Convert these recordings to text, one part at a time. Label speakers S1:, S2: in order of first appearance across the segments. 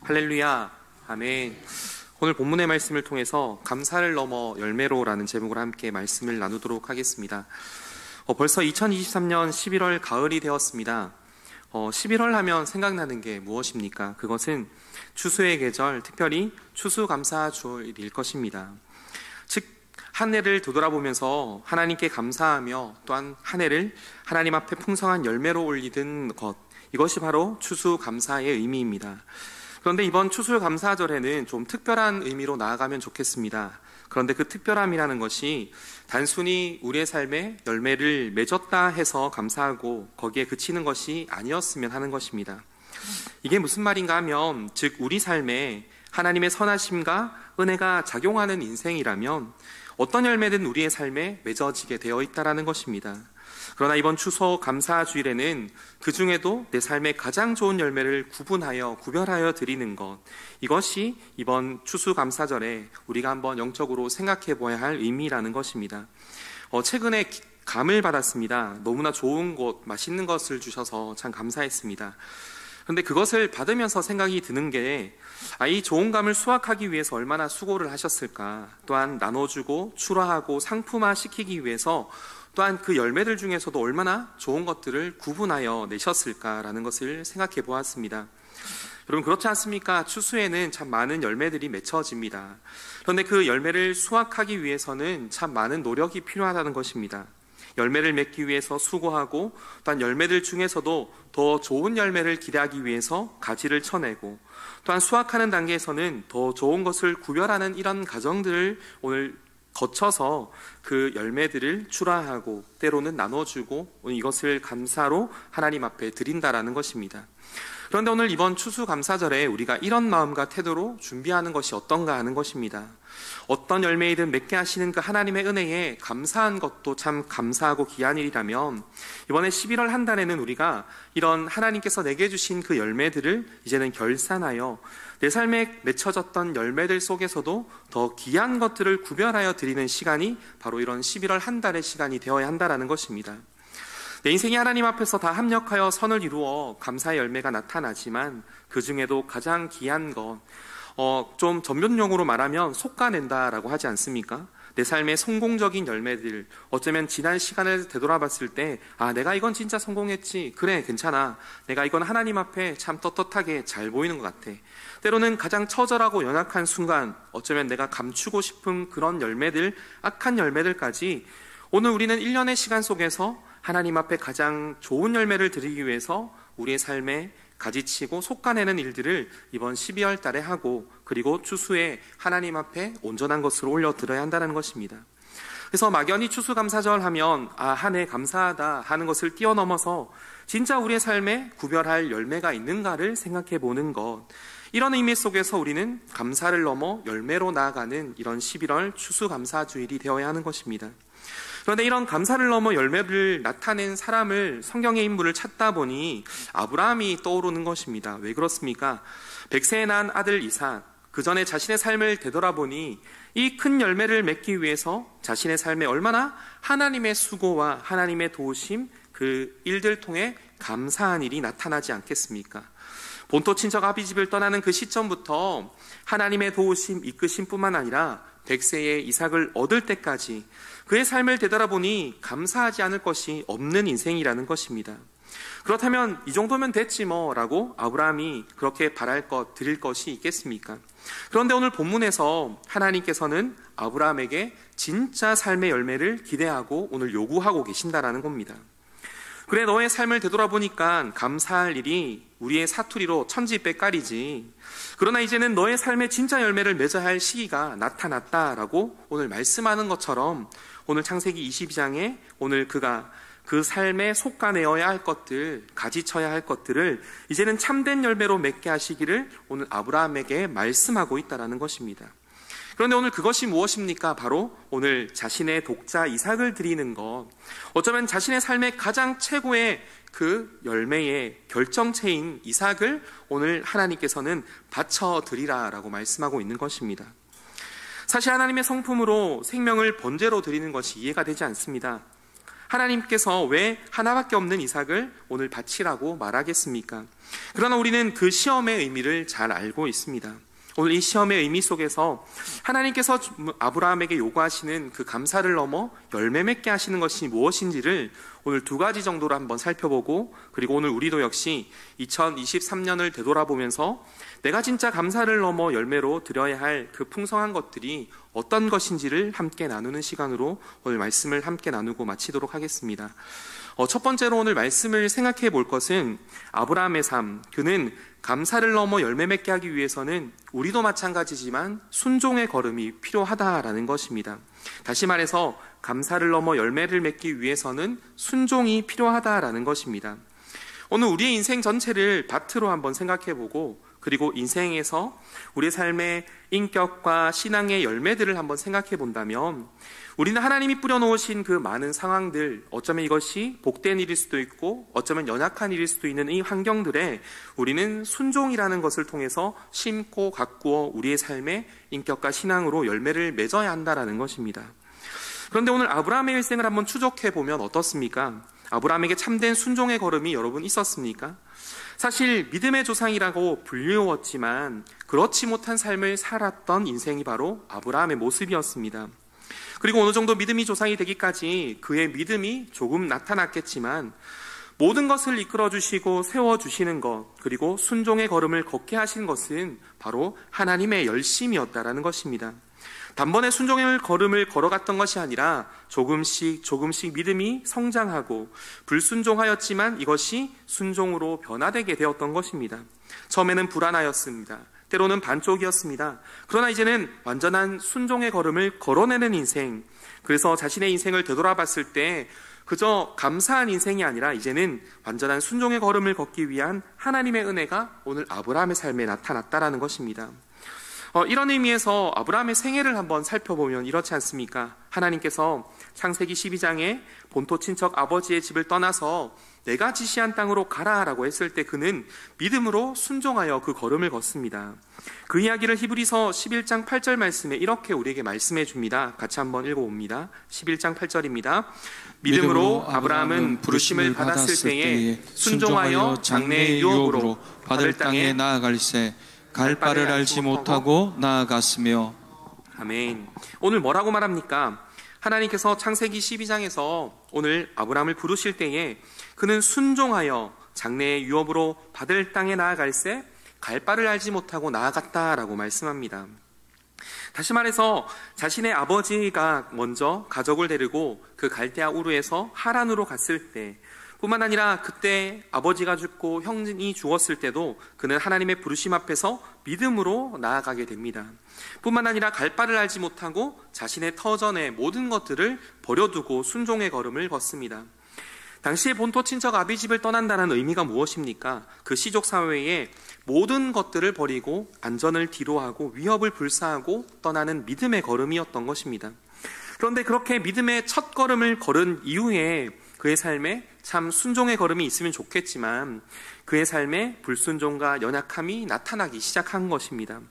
S1: 할렐루야, 아멘. 오늘 본문의 말씀을 통해서 감사를 넘어 열매로라는 제목으로 함께 말씀을 나누도록 하겠습니다. 벌써 2023년 11월 가을이 되었습니다. 11월 하면 생각나는 게 무엇입니까? 그것은 추수의 계절, 특별히 추수감사주일일 것입니다. 즉, 한 해를 되돌아보면서 하나님께 감사하며 또한 한 해를 하나님 앞에 풍성한 열매로 올리던 것, 이것이 바로 추수감사의 의미입니다. 그런데 이번 추수감사절에는 좀 특별한 의미로 나아가면 좋겠습니다. 그런데 그 특별함이라는 것이 단순히 우리의 삶에 열매를 맺었다 해서 감사하고 거기에 그치는 것이 아니었으면 하는 것입니다. 이게 무슨 말인가 하면, 즉 우리 삶에 하나님의 선하심과 은혜가 작용하는 인생이라면 어떤 열매든 우리의 삶에 맺어지게 되어 있다는 것입니다. 그러나 이번 추수감사주일에는 그 중에도 내 삶의 가장 좋은 열매를 구별하여 드리는 것, 이것이 이번 추수감사절에 우리가 한번 영적으로 생각해 보아야 할 의미라는 것입니다. 최근에 감을 받았습니다. 너무나 좋은 것, 맛있는 것을 주셔서 참 감사했습니다. 그런데 그것을 받으면서 생각이 드는 게, 이 좋은 감을 수확하기 위해서 얼마나 수고를 하셨을까, 또한 나눠주고 출하하고 상품화 시키기 위해서 또한 그 열매들 중에서도 얼마나 좋은 것들을 구분하여 내셨을까라는 것을 생각해 보았습니다. 여러분, 그렇지 않습니까? 추수에는 참 많은 열매들이 맺혀집니다. 그런데 그 열매를 수확하기 위해서는 참 많은 노력이 필요하다는 것입니다. 열매를 맺기 위해서 수고하고, 또한 열매들 중에서도 더 좋은 열매를 기대하기 위해서 가지를 쳐내고, 또한 수확하는 단계에서는 더 좋은 것을 구별하는 이런 과정들을 오늘 거쳐서 그 열매들을 출하하고 때로는 나눠주고 이것을 감사로 하나님 앞에 드린다라는 것입니다. 그런데 오늘 이번 추수감사절에 우리가 이런 마음과 태도로 준비하는 것이 어떤가 하는 것입니다. 어떤 열매이든 맺게 하시는 그 하나님의 은혜에 감사한 것도 참 감사하고 귀한 일이라면, 이번에 11월 한 달에는 우리가 이런 하나님께서 내게 주신 그 열매들을 이제는 결산하여 내 삶에 맺혀졌던 열매들 속에서도 더 귀한 것들을 구별하여 드리는 시간이 바로 이런 11월 한 달의 시간이 되어야 한다는 것입니다. 내 인생이 하나님 앞에서 다 합력하여 선을 이루어 감사의 열매가 나타나지만 그 중에도 가장 귀한 것, 좀 전문용어로 말하면 솎아낸다라고 하지 않습니까? 내 삶의 성공적인 열매들, 어쩌면 지난 시간을 되돌아봤을 때, 내가 이건 진짜 성공했지, 그래 괜찮아, 내가 이건 하나님 앞에 참 떳떳하게 잘 보이는 것 같아. 때로는 가장 처절하고 연약한 순간, 어쩌면 내가 감추고 싶은 그런 열매들, 악한 열매들까지 오늘 우리는 1년의 시간 속에서 하나님 앞에 가장 좋은 열매를 드리기 위해서 우리의 삶에 가지치고 솎아내는 일들을 이번 12월 달에 하고, 그리고 추수에 하나님 앞에 온전한 것으로 올려드려야 한다는 것입니다. 그래서 막연히 추수감사절 하면 한 해 감사하다 하는 것을 뛰어넘어서 진짜 우리의 삶에 구별할 열매가 있는가를 생각해 보는 것, 이런 의미 속에서 우리는 감사를 넘어 열매로 나아가는 이런 11월 추수감사주일이 되어야 하는 것입니다. 그런데 이런 감사를 넘어 열매를 나타낸 사람을, 성경의 인물을 찾다 보니 아브라함이 떠오르는 것입니다. 왜 그렇습니까? 100세에 낳은 아들 이삭, 그 전에 자신의 삶을 되돌아보니 이 큰 열매를 맺기 위해서 자신의 삶에 얼마나 하나님의 수고와 하나님의 도우심, 그 일들 통해 감사한 일이 나타나지 않겠습니까? 본토 친척 아비집을 떠나는 그 시점부터 하나님의 도우심, 이끄심 뿐만 아니라 100세의 이삭을 얻을 때까지 그의 삶을 되돌아보니 감사하지 않을 것이 없는 인생이라는 것입니다. 그렇다면 이 정도면 됐지 라고 아브라함이 그렇게 바랄 것, 드릴 것이 있겠습니까? 그런데 오늘 본문에서 하나님께서는 아브라함에게 진짜 삶의 열매를 기대하고 오늘 요구하고 계신다라는 겁니다. 그래, 너의 삶을 되돌아보니까 감사할 일이 우리의 사투리로 천지백깔이지, 그러나 이제는 너의 삶의 진짜 열매를 맺어야 할 시기가 나타났다라고 오늘 말씀하는 것처럼, 오늘 창세기 22장에 오늘 그가 그 삶에 솎아내어야 할 것들, 가지쳐야 할 것들을 이제는 참된 열매로 맺게 하시기를 오늘 아브라함에게 말씀하고 있다는 것입니다. 그런데 오늘 그것이 무엇입니까? 바로 오늘 자신의 독자 이삭을 드리는 것, 어쩌면 자신의 삶의 가장 최고의 그 열매의 결정체인 이삭을 오늘 하나님께서는 바쳐드리라라고 말씀하고 있는 것입니다. 사실 하나님의 성품으로 생명을 번제로 드리는 것이 이해가 되지 않습니다. 하나님께서 왜 하나밖에 없는 이삭을 오늘 바치라고 말하겠습니까? 그러나 우리는 그 시험의 의미를 잘 알고 있습니다. 오늘 이 시험의 의미 속에서 하나님께서 아브라함에게 요구하시는 그 감사를 넘어 열매 맺게 하시는 것이 무엇인지를 오늘 두 가지 정도로 한번 살펴보고, 그리고 오늘 우리도 역시 2023년을 되돌아보면서 내가 진짜 감사를 넘어 열매로 드려야 할 그 풍성한 것들이 어떤 것인지를 함께 나누는 시간으로 오늘 말씀을 함께 나누고 마치도록 하겠습니다. 첫 번째로 오늘 말씀을 생각해 볼 것은 아브라함의 삶, 그는 감사를 넘어 열매 맺게 하기 위해서는 우리도 마찬가지지만 순종의 걸음이 필요하다라는 것입니다. 다시 말해서 감사를 넘어 열매를 맺기 위해서는 순종이 필요하다라는 것입니다. 오늘 우리의 인생 전체를 밭으로 한번 생각해 보고, 그리고 인생에서 우리의 삶의 인격과 신앙의 열매들을 한번 생각해 본다면, 우리는 하나님이 뿌려놓으신 그 많은 상황들, 어쩌면 이것이 복된 일일 수도 있고 어쩌면 연약한 일일 수도 있는 이 환경들에 우리는 순종이라는 것을 통해서 심고 가꾸어 우리의 삶의 인격과 신앙으로 열매를 맺어야 한다는 것입니다. 그런데 오늘 아브라함의 일생을 한번 추적해 보면 어떻습니까? 아브라함에게 참된 순종의 걸음이 여러분 있었습니까? 사실 믿음의 조상이라고 불리웠지만 그렇지 못한 삶을 살았던 인생이 바로 아브라함의 모습이었습니다. 그리고 어느 정도 믿음이 조상이 되기까지 그의 믿음이 조금 나타났겠지만 모든 것을 이끌어주시고 세워주시는 것, 그리고 순종의 걸음을 걷게 하신 것은 바로 하나님의 열심이었다라는 것입니다. 단번에 순종의 걸음을 걸어갔던 것이 아니라 조금씩 믿음이 성장하고 불순종하였지만 이것이 순종으로 변화되게 되었던 것입니다. 처음에는 불안하였습니다. 때로는 반쪽이었습니다. 그러나 이제는 완전한 순종의 걸음을 걸어내는 인생, 그래서 자신의 인생을 되돌아봤을 때 그저 감사한 인생이 아니라 이제는 완전한 순종의 걸음을 걷기 위한 하나님의 은혜가 오늘 아브라함의 삶에 나타났다라는 것입니다. 이런 의미에서 아브라함의 생애를 한번 살펴보면 이렇지 않습니까? 하나님께서 창세기 12장에 본토 친척 아버지의 집을 떠나서 내가 지시한 땅으로 가라라고 했을 때 그는 믿음으로 순종하여 그 걸음을 걷습니다. 그 이야기를 히브리서 11장 8절 말씀에 이렇게 우리에게 말씀해 줍니다. 같이 한번 읽어봅니다. 11장 8절입니다. 믿음으로 아브라함은 부르심을 받았을 때에 순종하여 장래의 유업으로 받을 땅에 나아갈새 갈 바를 알지 못하고 나아갔으며. 아멘. 오늘 뭐라고 말합니까? 하나님께서 창세기 12장에서 오늘 아브라함을 부르실 때에 그는 순종하여 장래의 유업으로 받을 땅에 나아갈새 갈 바를 알지 못하고 나아갔다라고 말씀합니다. 다시 말해서 자신의 아버지가 먼저 가족을 데리고 그 갈대아 우르에서 하란으로 갔을 때 뿐만 아니라 그때 아버지가 죽고 형이 죽었을 때도 그는 하나님의 부르심 앞에서 믿음으로 나아가게 됩니다. 뿐만 아니라 갈 바를 알지 못하고 자신의 터전의 모든 것들을 버려두고 순종의 걸음을 걷습니다. 당시의 본토 친척 아비집을 떠난다는 의미가 무엇입니까? 그 시족 사회에 모든 것들을 버리고 안전을 뒤로하고 위협을 불사하고 떠나는 믿음의 걸음이었던 것입니다. 그런데 그렇게 믿음의 첫 걸음을 걸은 이후에 그의 삶에 참 순종의 걸음이 있으면 좋겠지만 그의 삶에 불순종과 연약함이 나타나기 시작한 것입니다.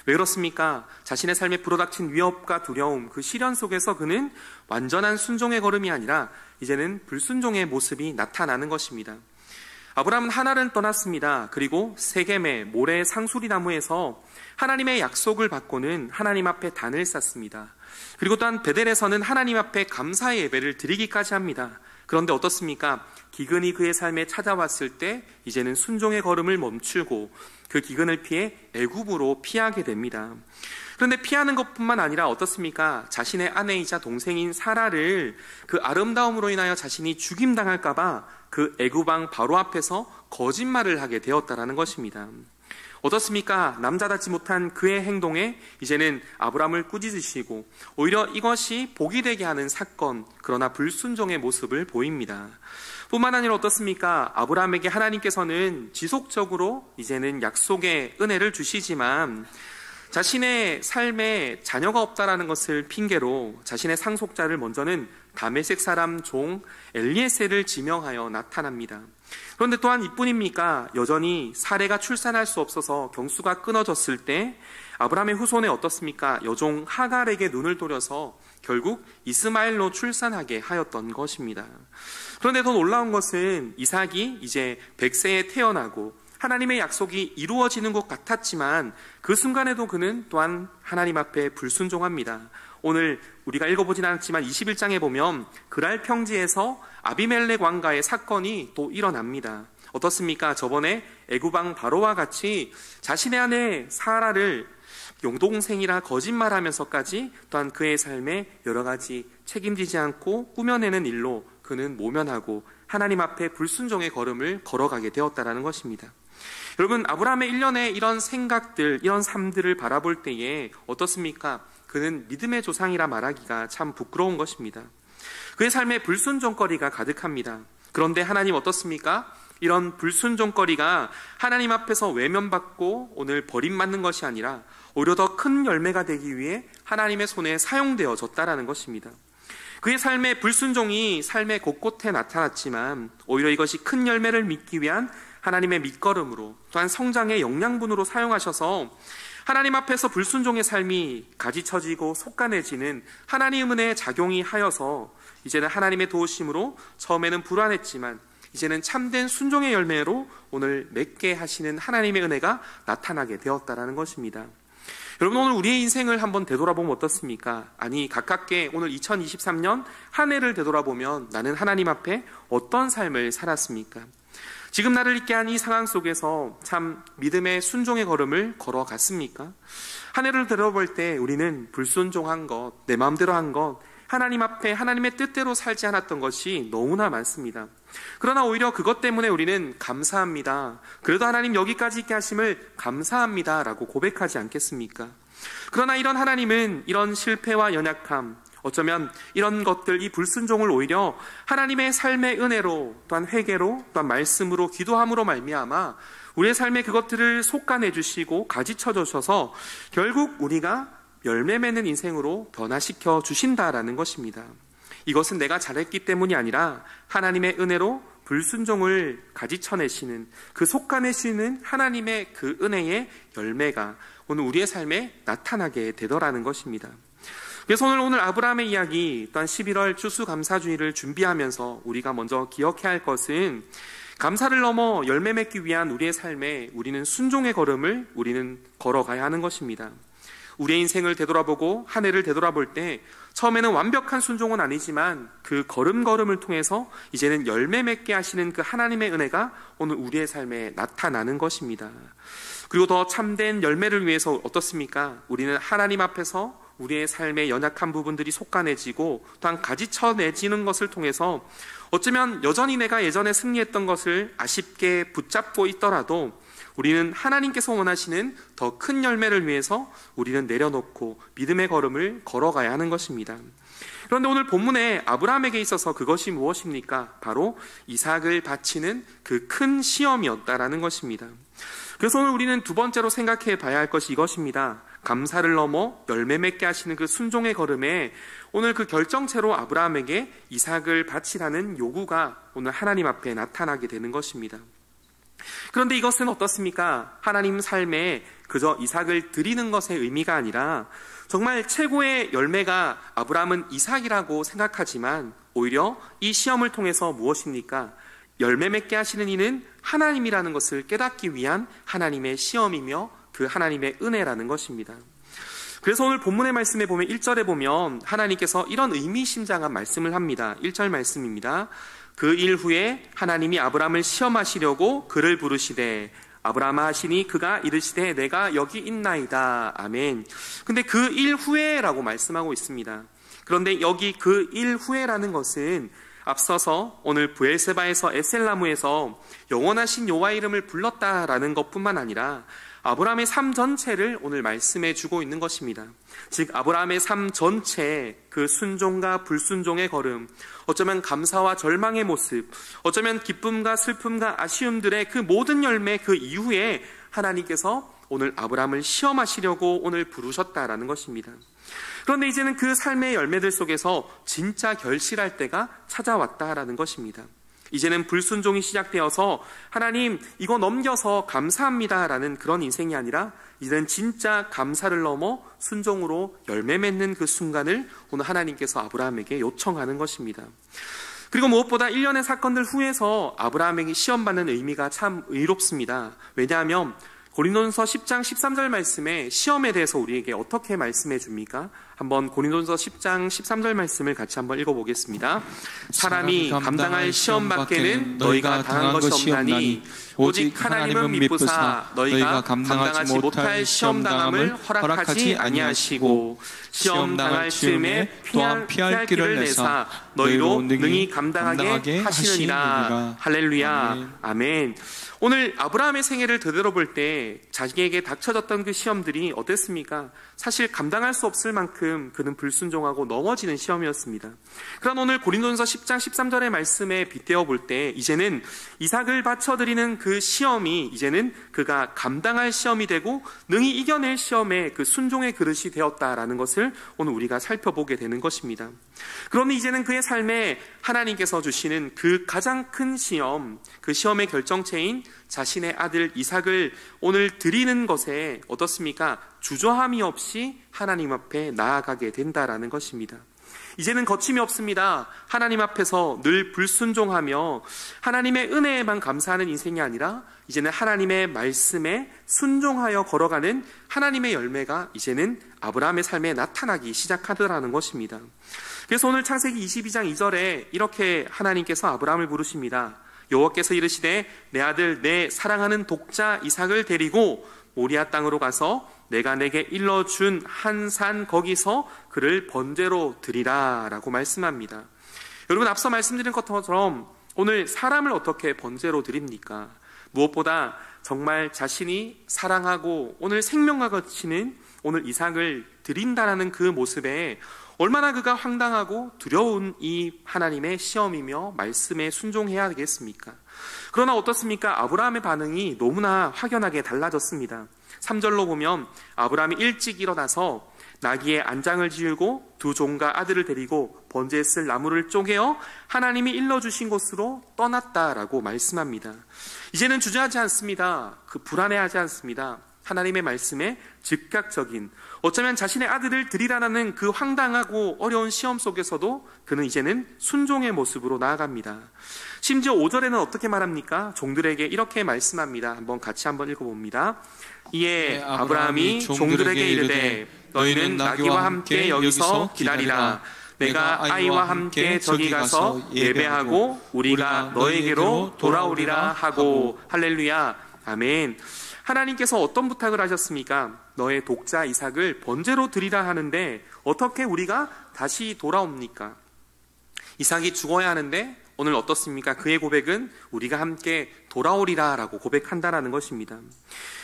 S1: 왜 그렇습니까? 자신의 삶에 불어닥친 위협과 두려움, 그 시련 속에서 그는 완전한 순종의 걸음이 아니라 이제는 불순종의 모습이 나타나는 것입니다. 아브라함은 하란을 떠났습니다. 그리고 세겜의 모래 상수리 나무에서 하나님의 약속을 받고는 하나님 앞에 단을 쌓습니다. 그리고 또한 베델에서는 하나님 앞에 감사의 예배를 드리기까지 합니다. 그런데 어떻습니까? 기근이 그의 삶에 찾아왔을 때 이제는 순종의 걸음을 멈추고 그 기근을 피해 애굽으로 피하게 됩니다. 그런데 피하는 것뿐만 아니라 어떻습니까? 자신의 아내이자 동생인 사라를 그 아름다움으로 인하여 자신이 죽임당할까 봐 그 애굽 왕 바로 앞에서 거짓말을 하게 되었다라는 것입니다. 어떻습니까? 남자답지 못한 그의 행동에 이제는 아브라함을 꾸짖으시고 오히려 이것이 복이 되게 하는 사건, 그러나 불순종의 모습을 보입니다. 뿐만 아니라 어떻습니까? 아브라함에게 하나님께서는 지속적으로 이제는 약속의 은혜를 주시지만 자신의 삶에 자녀가 없다라는 것을 핑계로 자신의 상속자를 먼저는 다메섹 사람 종 엘리에셀을 지명하여 나타납니다. 그런데 또한 이뿐입니까? 여전히 사레가 출산할 수 없어서 경수가 끊어졌을 때 아브라함의 후손에 어떻습니까? 여종 하갈에게 눈을 돌려서 결국 이스마엘로 출산하게 하였던 것입니다. 그런데 더 놀라운 것은 이삭이 이제 100세에 태어나고 하나님의 약속이 이루어지는 것 같았지만 그 순간에도 그는 또한 하나님 앞에 불순종합니다. 오늘 우리가 읽어보진 않았지만 21장에 보면 그랄 평지에서 아비멜렉 왕가의 사건이 또 일어납니다. 어떻습니까? 저번에 애굽왕 바로와 같이 자신의 아내 사라를 용동생이라 거짓말하면서까지 또한 그의 삶에 여러 가지 책임지지 않고 꾸며내는 일로 그는 모면하고 하나님 앞에 불순종의 걸음을 걸어가게 되었다는 것입니다. 여러분, 아브라함의 일련의 이런 생각들, 이런 삶들을 바라볼 때에 어떻습니까? 그는 믿음의 조상이라 말하기가 참 부끄러운 것입니다. 그의 삶에 불순종거리가 가득합니다. 그런데 하나님 어떻습니까? 이런 불순종거리가 하나님 앞에서 외면받고 오늘 버림받는 것이 아니라 오히려 더 큰 열매가 되기 위해 하나님의 손에 사용되어졌다라는 것입니다. 그의 삶의 불순종이 삶의 곳곳에 나타났지만 오히려 이것이 큰 열매를 맺기 위한 하나님의 밑거름으로 또한 성장의 영양분으로 사용하셔서 하나님 앞에서 불순종의 삶이 가지쳐지고 속간해지는 하나님의 은혜의 작용이 하여서 이제는 하나님의 도우심으로 처음에는 불안했지만 이제는 참된 순종의 열매로 오늘 맺게 하시는 하나님의 은혜가 나타나게 되었다라는 것입니다. 여러분, 오늘 우리의 인생을 한번 되돌아보면 어떻습니까? 아니, 가깝게 오늘 2023년 한 해를 되돌아보면 나는 하나님 앞에 어떤 삶을 살았습니까? 지금 나를 있게 한 이 상황 속에서 참 믿음의 순종의 걸음을 걸어갔습니까? 한 해를 되돌아볼 때 우리는 불순종한 것, 내 마음대로 한 것, 하나님 앞에 하나님의 뜻대로 살지 않았던 것이 너무나 많습니다. 그러나 오히려 그것 때문에 우리는 감사합니다. 그래도 하나님 여기까지 있게 하심을 감사합니다 라고 고백하지 않겠습니까? 그러나 이런 하나님은 이런 실패와 연약함, 어쩌면 이런 것들, 이 불순종을 오히려 하나님의 삶의 은혜로 또한 회개로 또한 말씀으로 기도함으로 말미암아 우리의 삶에 그것들을 속간해 주시고 가지쳐 주셔서 결국 우리가 열매 맺는 인생으로 변화시켜 주신다라는 것입니다. 이것은 내가 잘했기 때문이 아니라 하나님의 은혜로 불순종을 가지쳐내시는 그 속가내시는 하나님의 그 은혜의 열매가 오늘 우리의 삶에 나타나게 되더라는 것입니다. 그래서 오늘 아브라함의 이야기 또한 11월 추수감사주의를 준비하면서 우리가 먼저 기억해야 할 것은 감사를 넘어 열매 맺기 위한 우리의 삶에 우리는 순종의 걸음을 우리는 걸어가야 하는 것입니다. 우리의 인생을 되돌아보고 한 해를 되돌아볼 때 처음에는 완벽한 순종은 아니지만 그 걸음걸음을 통해서 이제는 열매 맺게 하시는 그 하나님의 은혜가 오늘 우리의 삶에 나타나는 것입니다. 그리고 더 참된 열매를 위해서 어떻습니까? 우리는 하나님 앞에서 우리의 삶의 연약한 부분들이 속간해지고 또한 가지쳐내지는 것을 통해서 어쩌면 여전히 내가 예전에 승리했던 것을 아쉽게 붙잡고 있더라도 우리는 하나님께서 원하시는 더 큰 열매를 위해서 우리는 내려놓고 믿음의 걸음을 걸어가야 하는 것입니다. 그런데 오늘 본문에 아브라함에게 있어서 그것이 무엇입니까? 바로 이삭을 바치는 그 큰 시험이었다라는 것입니다. 그래서 오늘 우리는 두 번째로 생각해 봐야 할 것이 이것입니다. 감사를 넘어 열매 맺게 하시는 그 순종의 걸음에 오늘 그 결정체로 아브라함에게 이삭을 바치라는 요구가 오늘 하나님 앞에 나타나게 되는 것입니다. 그런데 이것은 어떻습니까? 하나님 삶에 그저 이삭을 드리는 것의 의미가 아니라 정말 최고의 열매가 아브라함은 이삭이라고 생각하지만 오히려 이 시험을 통해서 무엇입니까? 열매 맺게 하시는 이는 하나님이라는 것을 깨닫기 위한 하나님의 시험이며 그 하나님의 은혜라는 것입니다. 그래서 오늘 본문의 말씀에 보면 1절에 보면 하나님께서 이런 의미심장한 말씀을 합니다. 1절 말씀입니다. 그 일 후에 하나님이 아브라함을 시험하시려고 그를 부르시되 아브라함아 하시니 그가 이르시되 내가 여기 있나이다. 아멘. 근데 그 일 후에라고 말씀하고 있습니다. 그런데 여기 그 일 후에라는 것은 앞서서 오늘 브엘세바에서 에셀나무에서 영원하신 여호와 이름을 불렀다라는 것뿐만 아니라 아브라함의 삶 전체를 오늘 말씀해 주고 있는 것입니다. 즉 아브라함의 삶 전체 그 순종과 불순종의 걸음, 어쩌면 감사와 절망의 모습, 어쩌면 기쁨과 슬픔과 아쉬움들의 그 모든 열매 그 이후에 하나님께서 오늘 아브라함을 시험하시려고 오늘 부르셨다라는 것입니다. 그런데 이제는 그 삶의 열매들 속에서 진짜 결실할 때가 찾아왔다라는 것입니다. 이제는 불순종이 시작되어서 하나님 이거 넘겨서 감사합니다라는 그런 인생이 아니라 이제는 진짜 감사를 넘어 순종으로 열매 맺는 그 순간을 오늘 하나님께서 아브라함에게 요청하는 것입니다. 그리고 무엇보다 1년의 사건들 후에서 아브라함에게 시험받는 의미가 참 의롭습니다. 왜냐하면 고린도전서 10장 13절 말씀에 시험에 대해서 우리에게 어떻게 말씀해 줍니까? 한번 고린도전서 10장 13절 말씀을 같이 한번 읽어보겠습니다. 사람이 감당할 시험 밖에는 너희가 당한 것이 없나니 오직 하나님은 미쁘사 너희가 감당하지 못할 시험 당함을 허락하지 아니하시고 시험 당할 즈음에 또한 피할 길을 내사 너희로 능히 감당하게 하시느니라. 할렐루야. 아멘. 오늘 아브라함의 생애를 되돌아볼 때 자기에게 닥쳐졌던 그 시험들이 어땠습니까? 사실 감당할 수 없을 만큼 그는 불순종하고 넘어지는 시험이었습니다. 그런 오늘 고린도전서 10장 13절의 말씀에 빗대어 볼 때 이제는 이삭을 바쳐드리는 그 시험이 이제는 그가 감당할 시험이 되고 능히 이겨낼 시험의 그 순종의 그릇이 되었다라는 것을 오늘 우리가 살펴보게 되는 것입니다. 그러면 이제는 그의 삶에 하나님께서 주시는 그 가장 큰 시험, 그 시험의 결정체인 자신의 아들 이삭을 오늘 드리는 것에 어떻습니까? 주저함이 없이 하나님 앞에 나아가게 된다라는 것입니다. 이제는 거침이 없습니다. 하나님 앞에서 늘 불순종하며 하나님의 은혜에만 감사하는 인생이 아니라 이제는 하나님의 말씀에 순종하여 걸어가는 하나님의 열매가 이제는 아브라함의 삶에 나타나기 시작하더라는 것입니다. 그래서 오늘 창세기 22장 2절에 이렇게 하나님께서 아브라함을 부르십니다. 여호와께서 이르시되 내 아들 내 사랑하는 독자 이삭을 데리고 모리아 땅으로 가서 내가 내게 일러준 한 산 거기서 그를 번제로 드리라 라고 말씀합니다. 여러분 앞서 말씀드린 것처럼 오늘 사람을 어떻게 번제로 드립니까? 무엇보다 정말 자신이 사랑하고 오늘 생명과 거치는 오늘 이삭을 드린다라는 그 모습에 얼마나 그가 황당하고 두려운 이 하나님의 시험이며 말씀에 순종해야 되겠습니까? 그러나 어떻습니까? 아브라함의 반응이 너무나 확연하게 달라졌습니다. 3절로 보면 아브라함이 일찍 일어나서 나귀의 안장을 지우고 두 종과 아들을 데리고 번제에 쓸 나무를 쪼개어 하나님이 일러주신 곳으로 떠났다라고 말씀합니다. 이제는 주저하지 않습니다. 불안해하지 않습니다. 하나님의 말씀에 즉각적인, 어쩌면 자신의 아들을 드리라는 그 황당하고 어려운 시험 속에서도 그는 이제는 순종의 모습으로 나아갑니다. 심지어 5절에는 어떻게 말합니까? 종들에게 이렇게 말씀합니다. 한번 같이 한번 읽어봅니다. 이에 아브라함이 종들에게 이르되 너희는 나귀와 함께 여기서 기다리라. 내가 아이와 함께 저기 가서 예배하고 우리가 너에게로 돌아오리라 하고. 할렐루야. 아멘. 하나님께서 어떤 부탁을 하셨습니까? 너의 독자 이삭을 번제로 드리라 하는데 어떻게 우리가 다시 돌아옵니까? 이삭이 죽어야 하는데 오늘 어떻습니까? 그의 고백은 우리가 함께 돌아오리라 라고 고백한다라는 것입니다.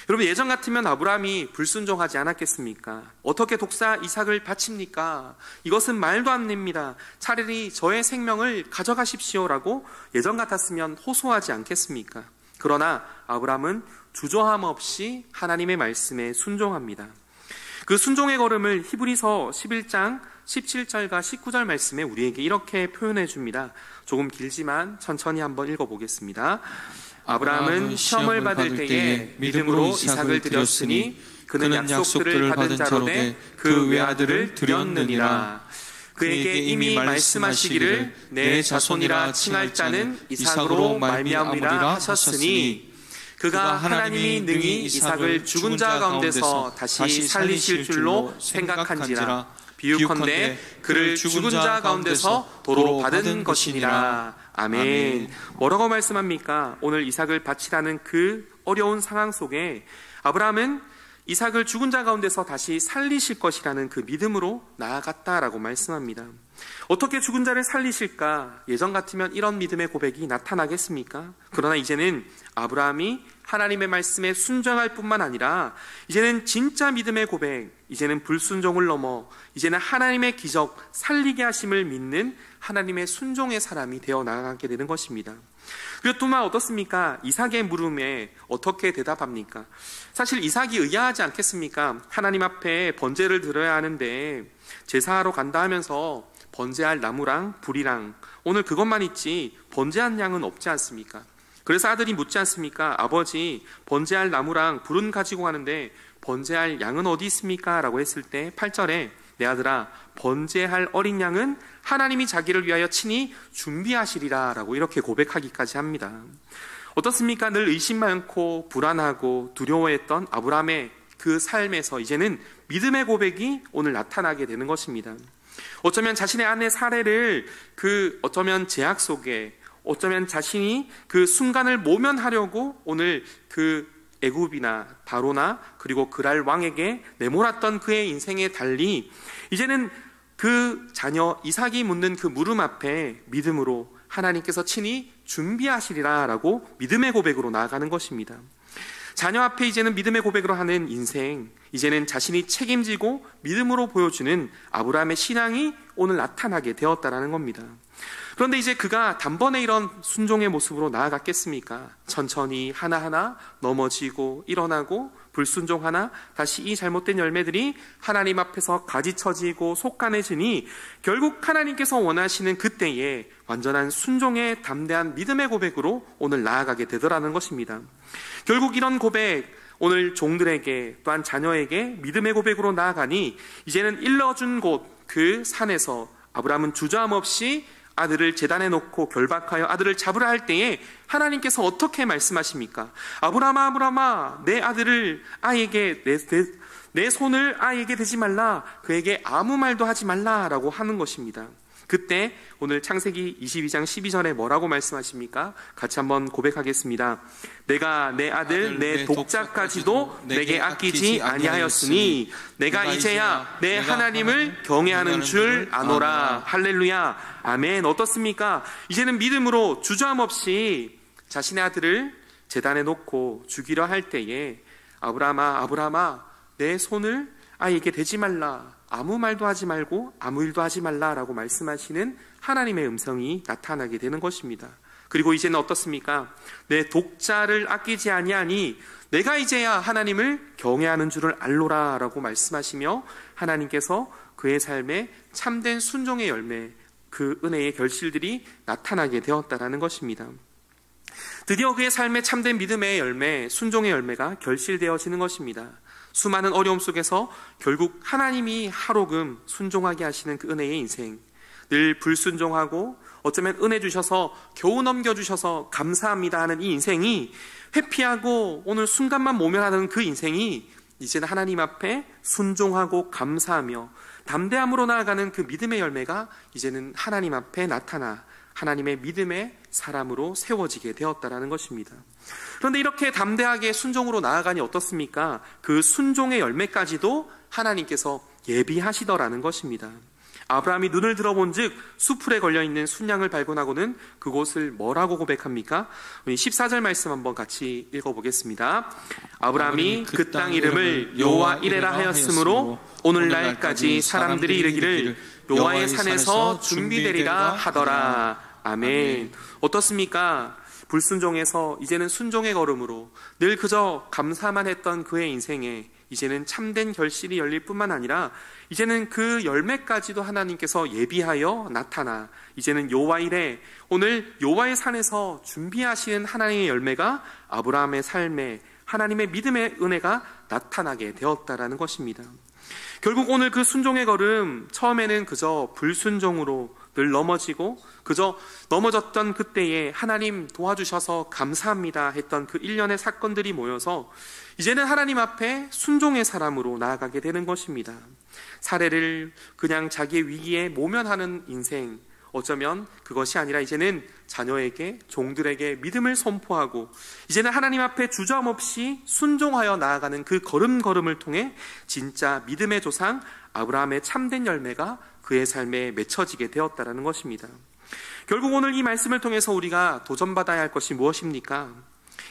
S1: 여러분 예전 같으면 아브라함이 불순종하지 않았겠습니까? 어떻게 독사 이삭을 바칩니까? 이것은 말도 안 됩니다. 차라리 저의 생명을 가져가십시오라고 예전 같았으면 호소하지 않겠습니까? 그러나 아브라함은 주저함 없이 하나님의 말씀에 순종합니다. 그 순종의 걸음을 히브리서 11장 17절과 19절 말씀에 우리에게 이렇게 표현해 줍니다. 조금 길지만 천천히 한번 읽어보겠습니다. 아브라함은 시험을 받을 때에 믿음으로 이삭을 드렸으니 그는 약속들을 받은 자로 돼 그 외아들을 드렸느니라. 그에게 이미 말씀하시기를 내 자손이라 칭할 자는 이삭으로 말미암으리라 하셨으니 그가 하나님이 능히 이삭을 죽은 자 가운데서 다시 살리실 줄로 생각한지라. 비유컨대 그를 죽은 자 가운데서 도로 받은 것이니라. 아멘. 뭐라고 말씀합니까? 오늘 이삭을 바치라는 그 어려운 상황 속에 아브라함은 이삭을 죽은 자 가운데서 다시 살리실 것이라는 그 믿음으로 나아갔다라고 말씀합니다. 어떻게 죽은 자를 살리실까? 예전 같으면 이런 믿음의 고백이 나타나겠습니까? 그러나 이제는 아브라함이 하나님의 말씀에 순종할 뿐만 아니라 이제는 진짜 믿음의 고백, 이제는 불순종을 넘어 이제는 하나님의 기적, 살리게 하심을 믿는 하나님의 순종의 사람이 되어 나가게 되는 것입니다. 그리고 또한 어떻습니까? 이삭의 물음에 어떻게 대답합니까? 사실 이삭이 의아하지 않겠습니까? 하나님 앞에 번제를 드려야 하는데 제사하러 간다 하면서 번제할 나무랑 불이랑 오늘 그것만 있지 번제한 양은 없지 않습니까? 그래서 아들이 묻지 않습니까? 아버지, 번제할 나무랑 불은 가지고 가는데 번제할 양은 어디 있습니까? 라고 했을 때 8절에 내 아들아, 번제할 어린 양은 하나님이 자기를 위하여 친히 준비하시리라 라고 이렇게 고백하기까지 합니다. 어떻습니까? 늘 의심 많고 불안하고 두려워했던 아브라함의 그 삶에서 이제는 믿음의 고백이 오늘 나타나게 되는 것입니다. 어쩌면 자신의 아내 사례를 어쩌면 제약 속에, 어쩌면 자신이 그 순간을 모면하려고 오늘 그 애굽이나 바로나 그리고 그랄 왕에게 내몰았던 그의 인생에 달리 이제는 그 자녀 이삭이 묻는 그 물음 앞에 믿음으로 하나님께서 친히 준비하시리라 라고 믿음의 고백으로 나아가는 것입니다. 자녀 앞에 이제는 믿음의 고백으로 하는 인생, 이제는 자신이 책임지고 믿음으로 보여주는 아브라함의 신앙이 오늘 나타나게 되었다라는 겁니다. 그런데 이제 그가 단번에 이런 순종의 모습으로 나아갔겠습니까? 천천히 하나하나 넘어지고 일어나고 불순종하나 다시 이 잘못된 열매들이 하나님 앞에서 가지쳐지고 속간해지니 결국 하나님께서 원하시는 그때에 완전한 순종의 담대한 믿음의 고백으로 오늘 나아가게 되더라는 것입니다. 결국 이런 고백, 오늘 종들에게 또한 자녀에게 믿음의 고백으로 나아가니 이제는 일러준 곳 그 산에서 아브라함은 주저함 없이 아들을 제단에 놓고 결박하여 아들을 잡으라 할 때에 하나님께서 어떻게 말씀하십니까? 아브라함아, 아브라함아, 내 아들을 아이에게 내 손을 아이에게 대지 말라, 그에게 아무 말도 하지 말라라고 하는 것입니다. 그때 오늘 창세기 22장 12절에 뭐라고 말씀하십니까? 같이 한번 고백하겠습니다. 내가 내 아들 내 독자까지도 내게 아끼지 아니하였으니 내가 이제야 내 하나님을 경외하는 줄 아노라. 할렐루야. 아멘. 어떻습니까? 이제는 믿음으로 주저함 없이 자신의 아들을 제단에 놓고 죽이려 할 때에 아브라함아, 아브라함아, 내 손을 아이에게 대지 말라, 아무 말도 하지 말고 아무 일도 하지 말라라고 말씀하시는 하나님의 음성이 나타나게 되는 것입니다. 그리고 이제는 어떻습니까? 내 독자를 아끼지 아니하니 내가 이제야 하나님을 경외하는 줄을 알노라라고 말씀하시며 하나님께서 그의 삶에 참된 순종의 열매, 그 은혜의 결실들이 나타나게 되었다라는 것입니다. 드디어 그의 삶에 참된 믿음의 열매, 순종의 열매가 결실되어지는 것입니다. 수많은 어려움 속에서 결국 하나님이 하로금 순종하게 하시는 그 은혜의 인생, 늘 불순종하고 어쩌면 은혜 주셔서 겨우 넘겨주셔서 감사합니다 하는 이 인생이 회피하고 오늘 순간만 모면하는 그 인생이 이제는 하나님 앞에 순종하고 감사하며 담대함으로 나아가는 그 믿음의 열매가 이제는 하나님 앞에 나타나 하나님의 믿음의 사람으로 세워지게 되었다라는 것입니다. 그런데 이렇게 담대하게 순종으로 나아가니 어떻습니까? 그 순종의 열매까지도 하나님께서 예비하시더라는 것입니다. 아브라함이 눈을 들어본 즉 수풀에 걸려있는 순양을 발견하고는 그곳을 뭐라고 고백합니까? 우리 14절 말씀 한번 같이 읽어보겠습니다. 아브라함이 그 땅 이름을 여호와 이레라 하였으므로 오늘날까지 사람들이 이르기를 여호와의 산에서 준비되리라 하더라. 아멘. 어떻습니까? 불순종에서 이제는 순종의 걸음으로 늘 그저 감사만 했던 그의 인생에 이제는 참된 결실이 열릴 뿐만 아니라 이제는 그 열매까지도 하나님께서 예비하여 나타나 이제는 여호와 이레, 오늘 여호와의 산에서 준비하시는 하나님의 열매가 아브라함의 삶에 하나님의 믿음의 은혜가 나타나게 되었다라는 것입니다. 결국 오늘 그 순종의 걸음, 처음에는 그저 불순종으로 늘 넘어지고 그저 넘어졌던 그때에 하나님 도와주셔서 감사합니다 했던 그 일련의 사건들이 모여서 이제는 하나님 앞에 순종의 사람으로 나아가게 되는 것입니다. 사례를 그냥 자기의 위기에 모면하는 인생, 어쩌면 그것이 아니라 이제는 자녀에게, 종들에게 믿음을 선포하고 이제는 하나님 앞에 주저함 없이 순종하여 나아가는 그 걸음걸음을 통해 진짜 믿음의 조상 아브라함의 참된 열매가 그의 삶에 맺혀지게 되었다는 것입니다. 결국 오늘 이 말씀을 통해서 우리가 도전받아야 할 것이 무엇입니까?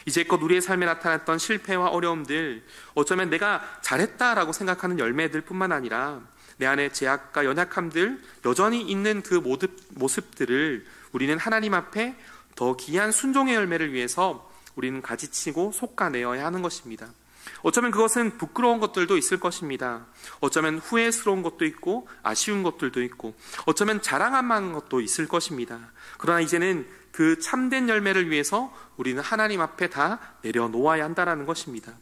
S1: 이제껏 우리의 삶에 나타났던 실패와 어려움들, 어쩌면 내가 잘했다라고 생각하는 열매들 뿐만 아니라 내 안에 제약과 연약함들 여전히 있는 그 모습들을 우리는 하나님 앞에 더 귀한 순종의 열매를 위해서 우리는 가지치고 솎아내어야 하는 것입니다. 어쩌면 그것은 부끄러운 것들도 있을 것입니다. 어쩌면 후회스러운 것도 있고 아쉬운 것들도 있고 어쩌면 자랑할 만한 것도 있을 것입니다. 그러나 이제는 그 참된 열매를 위해서 우리는 하나님 앞에 다 내려놓아야 한다는 것입니다.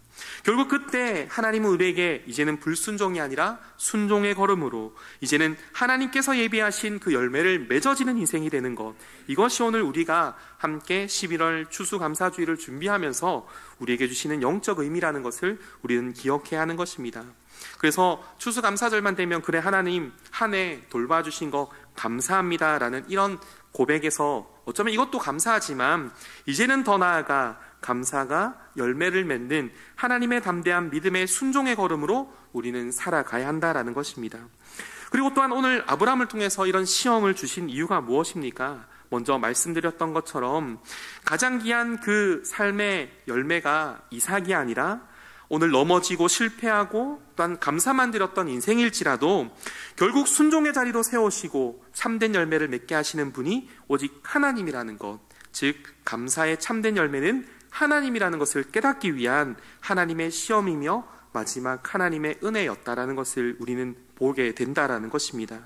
S1: 결국 그때 하나님은 우리에게 이제는 불순종이 아니라 순종의 걸음으로 이제는 하나님께서 예비하신 그 열매를 맺어지는 인생이 되는 것, 이것이 오늘 우리가 함께 11월 추수감사주일을 준비하면서 우리에게 주시는 영적 의미라는 것을 우리는 기억해야 하는 것입니다. 그래서 추수감사절만 되면 그래 하나님 한 해 돌봐주신 거 감사합니다라는 이런 고백에서 어쩌면 이것도 감사하지만 이제는 더 나아가 감사가 열매를 맺는 하나님의 담대한 믿음의 순종의 걸음으로 우리는 살아가야 한다라는 것입니다. 그리고 또한 오늘 아브라함을 통해서 이런 시험을 주신 이유가 무엇입니까? 먼저 말씀드렸던 것처럼 가장 귀한 그 삶의 열매가 이삭이 아니라 오늘 넘어지고 실패하고 또한 감사만 드렸던 인생일지라도 결국 순종의 자리로 세우시고 참된 열매를 맺게 하시는 분이 오직 하나님이라는 것, 즉 감사의 참된 열매는 하나님이라는 것을 깨닫기 위한 하나님의 시험이며 마지막 하나님의 은혜였다라는 것을 우리는 보게 된다라는 것입니다.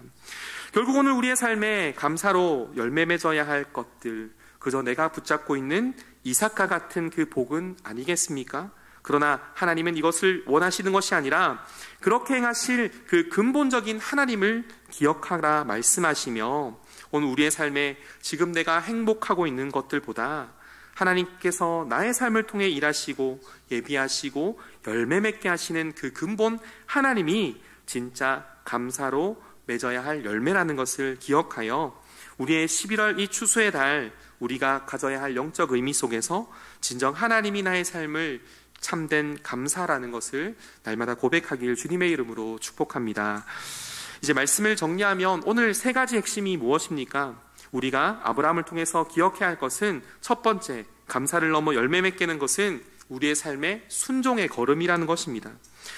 S1: 결국 오늘 우리의 삶에 감사로 열매 맺어야 할 것들, 그저 내가 붙잡고 있는 이삭과 같은 그 복은 아니겠습니까? 그러나 하나님은 이것을 원하시는 것이 아니라 그렇게 행하실 그 근본적인 하나님을 기억하라 말씀하시며 오늘 우리의 삶에 지금 내가 행복하고 있는 것들보다 하나님께서 나의 삶을 통해 일하시고 예비하시고 열매 맺게 하시는 그 근본 하나님이 진짜 감사로 맺어야 할 열매라는 것을 기억하여 우리의 11월 이 추수의 달 우리가 가져야 할 영적 의미 속에서 진정 하나님이 나의 삶을 참된 감사라는 것을 날마다 고백하길 주님의 이름으로 축복합니다. 이제 말씀을 정리하면 오늘 세 가지 핵심이 무엇입니까? 우리가 아브라함을 통해서 기억해야 할 것은 첫 번째, 감사를 넘어 열매 맺게 하는 것은 우리의 삶의 순종의 걸음이라는 것입니다.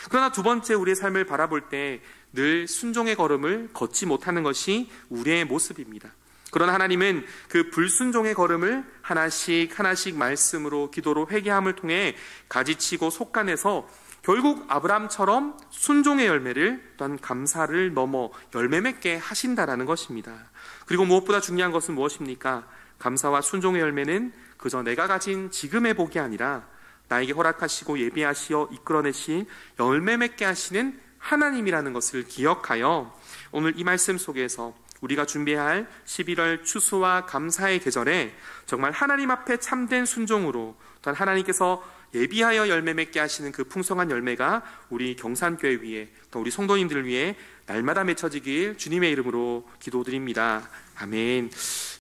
S1: 그러나 두 번째, 우리의 삶을 바라볼 때 늘 순종의 걸음을 걷지 못하는 것이 우리의 모습입니다. 그러나 하나님은 그 불순종의 걸음을 하나씩 하나씩 말씀으로 기도로 회개함을 통해 가지치고 속간해서 결국 아브라함처럼 순종의 열매를 또한 감사를 넘어 열매 맺게 하신다라는 것입니다. 그리고 무엇보다 중요한 것은 무엇입니까? 감사와 순종의 열매는 그저 내가 가진 지금의 복이 아니라 나에게 허락하시고 예비하시어 이끌어내신 열매 맺게 하시는 하나님이라는 것을 기억하여 오늘 이 말씀 속에서 우리가 준비해야 할 11월 추수와 감사의 계절에 정말 하나님 앞에 참된 순종으로 또한 하나님께서 예비하여 열매 맺게 하시는 그 풍성한 열매가 우리 경산교회 위에 또 우리 성도님들 위해 날마다 맺혀지길 주님의 이름으로 기도드립니다. 아멘.